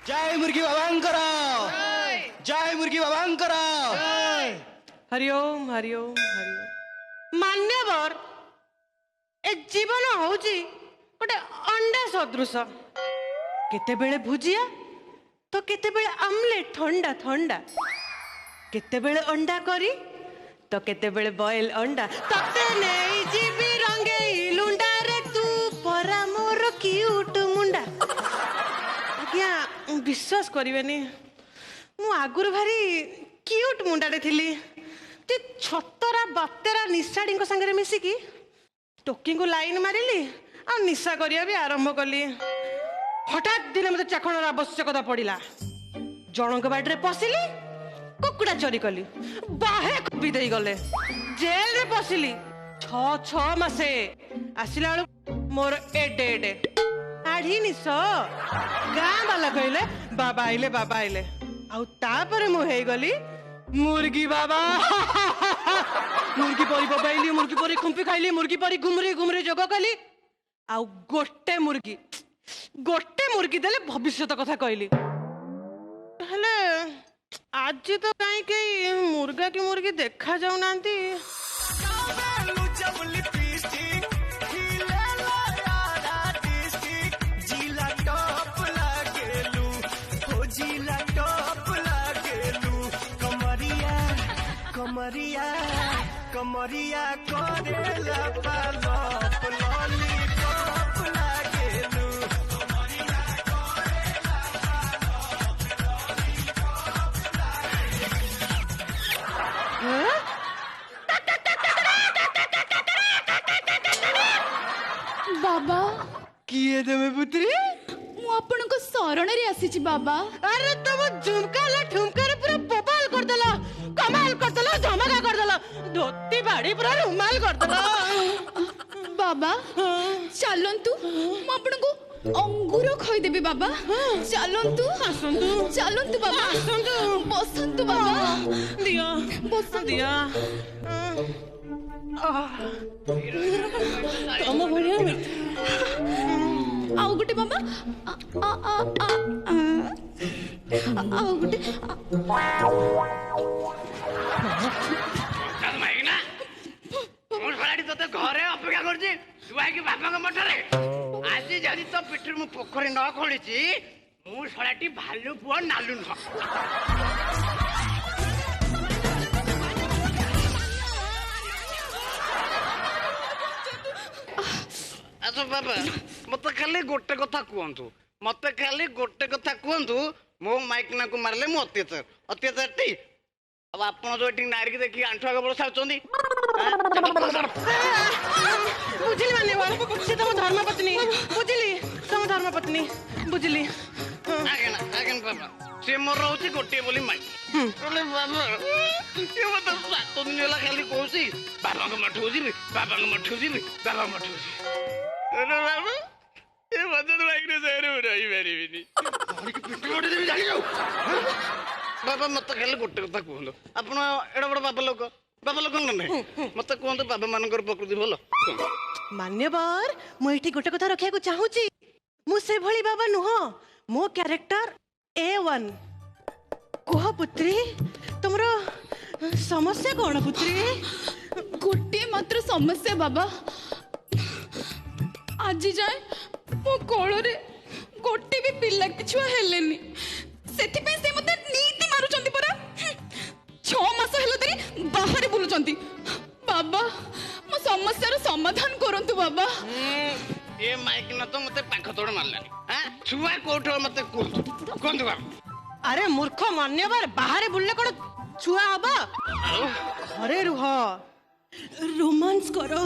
जय मुर्गी बाबांकर, जय मुर्गी बाबांकर। हरिओम हरिओम हरिओम। मान्यवर ए जीवन होउची गोटे अंडा सदृश, केतेबेले भुजिया तो केतेबेले आमलेट ठंडा ठंडा, केतेबेले अंडा करी तो केतेबेले बॉयल अंडा। तते नहीं जीवी रंगे लुंडा रे तू परा मोर क्यूट मुंडा। आज्ञा विश्वास करिवेनी मु आगुर भारी क्यूट मुंडाटे थिली। ते छतरा बातेरा निशाड़ी संगे मिसिकी टोकी को लाइन मारिली आ निशा करिया भी आरंभ कली। हठात दिने मते चाखणर आवश्यकता पड़िला। जनक बाड़ी रे पसिली, कुकुड़ा चोरी कली, बाहे कपी देई गले, जेल रे पसिली 6 मासे। आसिला मोर एडे एडे आढ़ी निश। गाँ वाला कहले बाबा आइले बाबा आइले, आउ तापरे मु हेई गली मुर्गी बाबा। मुर्गी परी बबाइली, मुर्गी परी खुंपी खाइली, मुर्गी परी घुमरी घुमरी जोग कली। आउ गोटे मुर्गी देले भविष्य कथा कहली। हेले आज तो कहीं कहीं मुर्गा की मुर्गी देखा जाऊ नांती। कमरिया कमरिया करेला पालप लॉलीपॉप लागेलू। कमरिया करेला पालप लॉलीपॉप लागेलू। बाबा किए देवे पुत्री? मु आपन को शरण रे आसी बाबा। अरे तुम झुमका ला ठुमका रे पूरा बबाल कर देला, कमाल कर देला, धमाका कर देला, धोती बाड़ी पूरा रुमाल कर देला। बाबा चलंतु मु आपन को अंगूर खई देबी बाबा। चलंतु आसंतु चलंतु बाबा, आसंतु बसंतु बाबा। दिया बसंतु दिया। तम भलिया आउ गुटे बाबा आउ गुटे तोते घरे अपेक्षा करछि जुआकी बापा मठरे। आज जदि तो पिठर मु पोखरी न खोलिछि मु सळाटी भालू पुओ नालू न। अच्छा बाबा मते खाली गोटे कथा कहंतु, मते खाली गोटे कथा कहंतु, मो माइकना को मारले मु अत्याचार अत्याचार टी। अब आपण जो एटिंग नारी की देखि आंठा गबळ साचोंदी। बुझली माने वाला से तुम धर्मपत्नी बुझली, तुम धर्मपत्नी बुझली। आगेन बाबा से मोर रहउछि गोटे बोली माई। बोले बाबा ये मत सात दिन होला खाली कहउछि बाबा को मठउ जिबी, बाबा को मठउ जिबी, बाबा को मठउ जिबी। अरे बाबा ये मदद लाइक रे सर रही मेरी बिनी और की पिट मोड़ देबी जानि जाऊ। बाबा मत खाली गोटे कथा कहलो, आपण एडा बड़ बाबा लोक नहीं मत कहते बाबा मानकर प्रकृति भल। मान्यवर मु एठी गोटे कथा रखिया को चाहूची, मु से भली बाबा नुह, मो कैरेक्टर A1। कह पुत्री तुमरो समस्या कौन पुत्री? गोटे मात्र समस्या बाबा, आज जाए मो कोଳରେ गोटे भी पिला कि छुआ हेलेनी, सेति पे से मते नीति मारुचंती परा। 6 मास हेला तरी बाहर बुलुचंती। बाबा मो समस्या रो समाधान करंतु बाबा। ए माइक न तो मते पाख तोड़ मारलानी। हां छुआ कोठो मते कोंतु बाबा। अरे मूर्ख मान्यवर, बाहर बुलले कोन छुआ हबा? घरे रुह, रोमांस करो,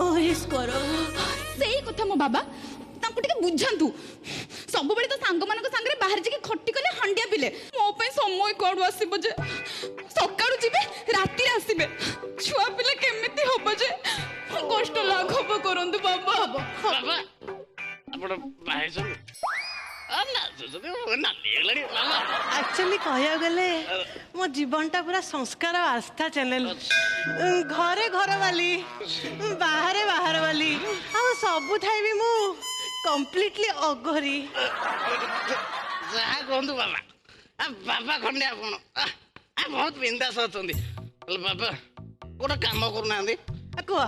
ओएस करो। सेही कथा मो बाबा तांको टिके बुझांतु। सब बेले तो सांग मानक संगे बाहर जे खट्टी कले हंडिया पिले, मो पे समय कोड आसीबो जे सकाळु जिबे राती आसीबे, छुआ पिले केमिति होबो जे कष्ट लाघव करंतु बाबा। बाबा आपण बाहे सब ना जदि ना लेलानी बाबा। एक्चुअली कहया गले मो जीवनटा पूरा संस्कार और आस्था चैनल। घरे घर वाली, बाहरे बाहर वाली, आ सब थाई भी मु कंप्लीटली अघरी। ଯାହା କୁହନ୍ତୁ ବାବା ବାବା ଖଣ୍ଡେ ଆପଣ ବହୁତ ବିନ୍ଦାସ ଅଛନ୍ତି। ହେଲେ ବାବା ଗୋଟେ କାମ କରୁନାହାନ୍ତି, କୁହ।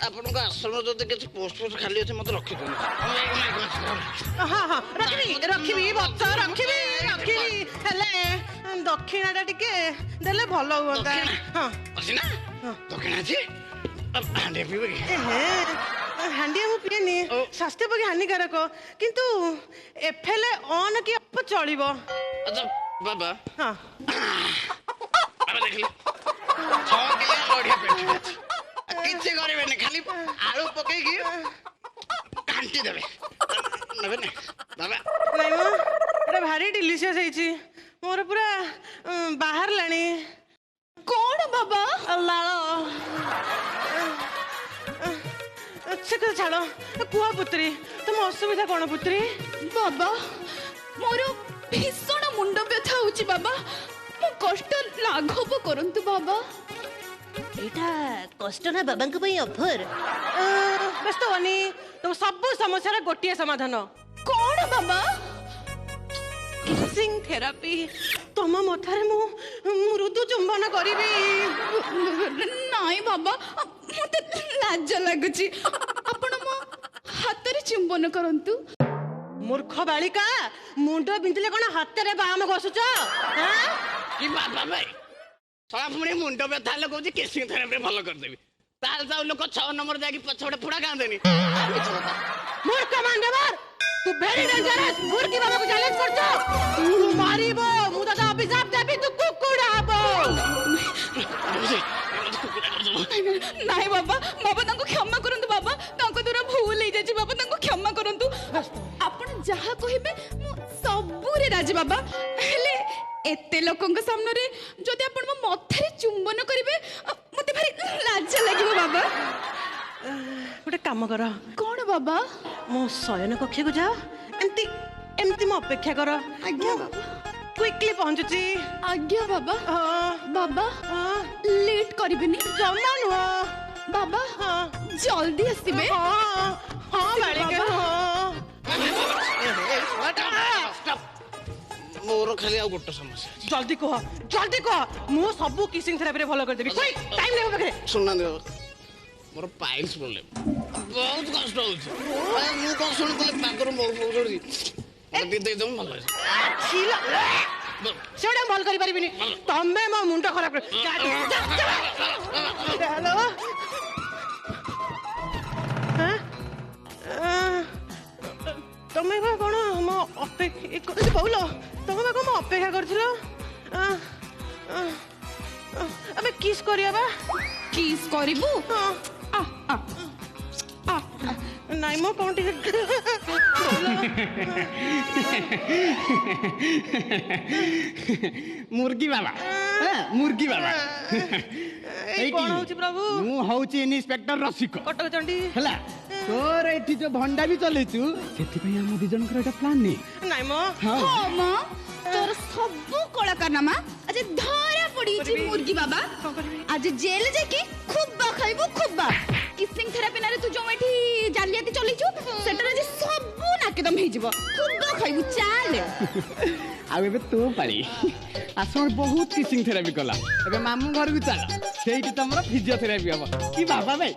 ଆପଣଙ୍କ ଆଶ୍ରମ ଯଦି କିଛି ପୋଷ୍ଟ ଫୋଷ୍ଟ ଖାଲି ଅଛି ମତେ ରଖିଦିଅନ୍ତୁ। ହଁ ହଁ ରଖିବି ବତ୍ସ ରଖିବି ହେଲେ ଦକ୍ଷିଣାଟା ଟିକେ ଦେଲେ ଭଲ ହୁଅନ୍ତା। ହଁ ଅଛି ନା ଦକ୍ଷିଣା ଅଛି? ହାଣ୍ଡିଆ ପିଇବେ କି? ହାଣ୍ଡିଆ ମୁଁ ପିଏନି, ସ୍ୱାସ୍ଥ୍ୟ ପକ୍ଷେ ହାନିକାରକ, କିନ୍ତୁ ଏଫେଲେ ଅନ୍ କି ଅଫ୍ ଚଳିବ। ଆଚ୍ଛା ବାବା ହଁ ବାବା ଦେଖିଲେ 6 କିଲୋ ଲଢିଆ ପେଟ ଅଛି, କିଛି କରିବେନି, ଖାଲି ଆଳୁ ପକେଇକି ଘାଣ୍ଟି ଦେବେ ନେବେ ନା ବାବା? ନାଇଁ ମ ଏଟା ଭାରି ଡିଲିସିୟସ୍ ହେଇଛି, ମୋର ପୁରା ବାହାରିଲାଣି। କଣ ବାବା? ଲାଳ ସେ କଥା ଛାଡ଼, କୁହ ପୁତ୍ରୀ ତମ ଅସୁବିଧା କଣ ପୁତ୍ରୀ? ବାବା ମୋର ଭୀଷଣ ମୁଣ୍ଡ ବ୍ୟଥା ହଉଛି ବାବା, ମୋ କଷ୍ଟ ଲାଘବ କରନ୍ତୁ ବାବା। ଏଇଟା କଷ୍ଟ ନା ବାବାଙ୍କ ପାଇଁ ଅଫର। ବ୍ୟସ୍ତ ହନି, ତମ ସବୁ ସମସ୍ୟାର ଗୋଟିଏ ସମାଧାନ। କଣ ବାବା? Kissing therapy. ତମ ମଥାରେ ମୁଁ ମୃଦୁ ଚୁମ୍ବନ କରିବି। ନାଇଁ ବାବା ମତେ ଲାଜ ଲାଗୁଛି, ଆପଣ ମୋ ହାତରେ ଚୁମ୍ବନ କରନ୍ତୁ। ମୂର୍ଖ ବାଳିକା, ମୁଣ୍ଡ ବିନ୍ଧିଲେ କଣ ହାତରେ ବାମ ଘଷୁଛ? କି ବାବା ଭାଇ ସଳା ପୁଣି ମୁଣ୍ଡ ବ୍ୟଥା ହେଲେ କହୁଛି କେସିଂ ଥେରାପିରେ ଭଲ କରିଦେବି, ତାହେଲେ ତ ଲୋକ 6 ନମ୍ବର ଯାଇକି ପଛପଟେ ପୁରା କାନ୍ଦେନି। ମୂର୍ଖ ମାଣ୍ଡବର, ତୁ ଭେରି ଡେଞ୍ଜରସ୍। ମୁର୍ଗୀ ବାବାକୁ ଚ୍ୟାଲେଞ୍ଜ କରୁଛ? ତୁ ମାରିବ, ମୁଁ ତତେ ଅଭିଶାପ ଦେବି, ତୁ କୁକୁଡ଼ା ହବ। ନାଇଁ ବାବା, ବାବା ତାଙ୍କୁ କ୍ଷମା କରନ୍ତୁ ବାବା, ତାଙ୍କ ଦ୍ୱାରା ଭୁଲ ହେଇଯାଇଛି ବାବା, ତାଙ୍କୁ କ୍ଷମା କରନ୍ତୁ। ଆପଣ ଯାହା କହିବେ ମୁଁ ସବୁରେ ରାଜି ବାବା, ହେଲେ ଏତେ ଲୋକଙ୍କ ସାମ୍ନାରେ ଯଦି ଆପଣ ମୋ ମଥାରେ ଚୁମ୍ବନ କରିବେ ମତେ ଭାରି ଲାଜ ଲାଗିବ ବାବା। ଗୋଟେ କାମ କର। କଣ ବାବା? ମୋ ଶୟନ କକ୍ଷକୁ ଯାଅ, ଏମିତି ଏମିତି ମୋ ଅପେକ୍ଷା କର। ଆଜ୍ଞା ବାବା। କ୍ୱିକଲି ପହଞ୍ଚୁଛି। ଆଜ୍ଞା ବାବା। ବାବା ଲେଟ୍ କରିବେନି? ଜମା ନୁହଁ ବାବା। ଜଲ୍ଦି ଆସିବେ। ହଁ ବାଳିକା। ମୋର ଖାଲି ଆଉ ଗୋଟେ ସମସ୍ୟା ଅଛି। ଜଲ୍ଦି କୁହ, ଜଲ୍ଦି କୁହ, ମୁଁ ସବୁ କିସିଂ ଥେରାପିରେ ଭଲ କରିଦେବି। ଟାଇମ୍ ନେବ ପାଖରେ। ଶୁଣୁନାହାନ୍ତି ବାବା, ମୋର ପାଇଲ୍ସ ପ୍ରୋବ୍ଲେମ୍, ବହୁତ କଷ୍ଟ ହଉଛି। ମୁଁ କଣ ଶୁଣିଥିଲି ପାଖରୁ ମୋ ପଡୁଛି ଦେଇଦେବୁ ଭଲ ଅଛି। ସେଟା ଭଲ କରିପାରିବିନି, ତମେ ମୋ ମୁଣ୍ଡ ଖରାପ କର। ହ୍ୟାଲୋ, ତମେ ବା କଣ ମୋ ଅପେକ୍ଷା କହୁଲ? ତମେ ବା କଣ ମୋ ଅପେକ୍ଷା କରିଥିଲ? ଆମେ କିସ୍ କରିବା ବା? କିସ୍ କରିବୁ? ନାଇଁ ମୋ କଣ ଟିକେ ମୁର୍ଗୀ ବାବା, ମୁର୍ଗୀ ବାବା। କଣ ହଉଛି ପ୍ରଭୁ? ମୁଁ ହଉଛି ଇନ୍ସପେକ୍ଟର ରସିକ କଟକ ଚଣ୍ଡୀ ହେଲା। ତୋର ଏଠି ଯୋଉ ଭଣ୍ଡା ବି ଚଲେଇଛୁ, ସେଥିପାଇଁ ଆମ 2 ଜଣଙ୍କର ଏଇଟା ପ୍ଲାନ୍ ନେଇ। ନାଇଁ ମୋ ହଁ ମ, ତୋର ସବୁ କଳାକାରନାମା ଆଜି ଧରା ପଡିଛି ମୁର୍ଗୀ ବାବା। ଆଜି ଜେଲ ଯାଇକି ଖୁବା ଖାଇବୁ, ଖୁବା। କିସିଂ ଥେରାପି ନାରେ ତୁ ଯୋଉ ଏଠି ଜାଲିଆତି ଚଲେଇଛୁ, ସେଟାରେ ଆଜି ସବୁ ନାକେଦମ ହେଇଯିବ, ଖୁବା ଖାଇବୁ। ଚାଲେ। ଆଉ ଏବେ ତୋ ପାଳି। ଆଶ୍ରମ ବହୁତ କିସିଂ ଥେରାପି କଲା, ଏବେ ମାମୁଁ ଘରକୁ ଚାଲ, ସେଇଠି ତମର ଫିଜିଓଥେରାପି ହବ। କି ବାବା ଭାଇ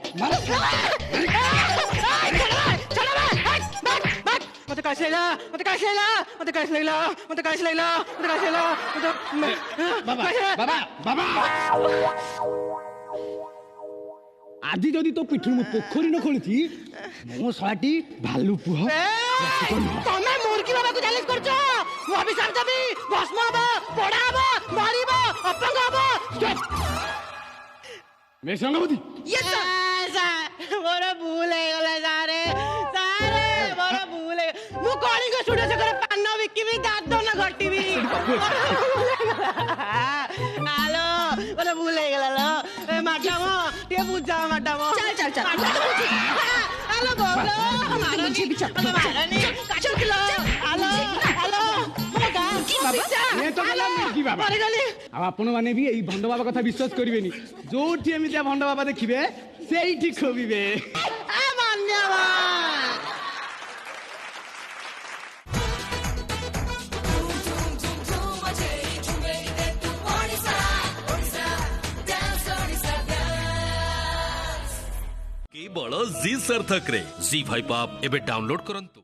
ମତେ କାଶ ଲାଗିଲା, ମତେ କାଶ ଲାଗିଲା, ମତେ କାଶ ଲାଗିଲା, ମତେ କାଶ ଲାଗିଲା, ମତେ କାଶ ଲାଗିଲା। ବାବା ବାବା ବାବା, ଆଜି ଯଦି ତୋ ପିଠରୁ ମୁଁ ପୋଖରୀ ନ ଖୋଳିଛି, ମୋ ଶଳାଟି ଭାଲୁ ପୁଅ। ତମେ ମୁର୍ଗୀ ବାବାକୁ ଚ୍ୟାଲେଞ୍ଜ କରୁଛ? ମୁଁ ଅଭିଶାପ ଦେବି, ଭସ୍ମ ହବ, ପୋଡା ହବ, ମରିବ, ଅପଙ୍ଗ ହବ। ମେଷଙ୍ଗବତୀ, ମୋର ଭୁଲ ହେଇଗଲା ସାରେ, ସାରେ ମୋର ଭୁଲ। ମୁଁ କଳିଙ୍ଗ ସୁଡ ଛକରେ ପାନ ବିକିବି, ଦାଦନ ଘଟିବି। ହ୍ୟାଲୋ, ମୋର ଭୁଲ ହେଇଗଲା ଲୋ ମ୍ୟାଡାମ, ଟିକେ ବୁଝା ମ୍ୟାଡାମ। ଚାଲ ଚାଲ ଚାଲ। ହ୍ୟାଲୋ ବୋଲ, ବୁଝିବି ଚାଲ। ମାରନି, କାଟିଲ। ହ୍ୟାଲୋ ହ୍ୟାଲୋ, ମୋ ଗାଁ କି ବାବା? ମୁର୍ଗୀ ବାବା। ମରିଗଲି। ଆଉ ଆପଣ ମାନେ ବି ଏଇ ଭଣ୍ଡ ବାବା କଥା ବିଶ୍ୱାସ କରିବେନି, ଯୋଉଠି ଏମିତିଆ ଭଣ୍ଡ ବାବା ଦେଖିବେ ସେଇଠି ଖୋବିବେ। ଧନ୍ୟବାଦ। केवल जी सार्थक रे जी5 आप एबे डाउनलोड करंतु।